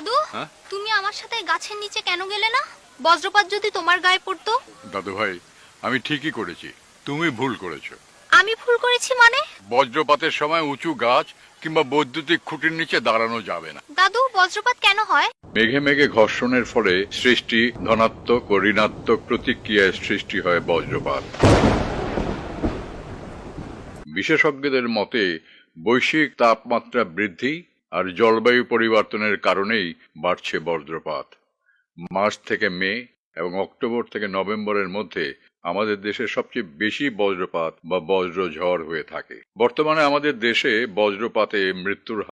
দাদু, হ্যাঁ? তুমি আমার সাথে গাছের নিচে কেন গেলে না? বজ্রপাত যদি তোমার গায়ে পড়তো? দাদু ভাই, আমি ঠিকই করেছি, তুমি ভুল করেছো। আমি ভুল করেছি মানে? বজ্রপাতের সময় উঁচু গাছ কিংবা বৈদ্যুতিক খুঁটির নিচে দাঁড়ানো যাবে না। দাদু, বজ্রপাত কেন হয়? মেঘে মেঘে ঘর্ষণের ফলে সৃষ্টি ধনাত্মক ও ঋণাত্মক প্রতিক্রিয়ায় সৃষ্টি হয় বজ্রপাত। বিশেষজ্ঞদের মতে বৈশ্বিক তাপমাত্রা বৃদ্ধি আর জলবায়ু পরিবর্তনের কারণেই বাড়ছে বজ্রপাত। মার্চ থেকে মে এবং অক্টোবর থেকে নভেম্বরের মধ্যে আমাদের দেশে সবচেয়ে বেশি বজ্রপাত বা বজ্রঝড় হয়ে থাকে। বর্তমানে আমাদের দেশে বজ্রপাতে মৃত্যুর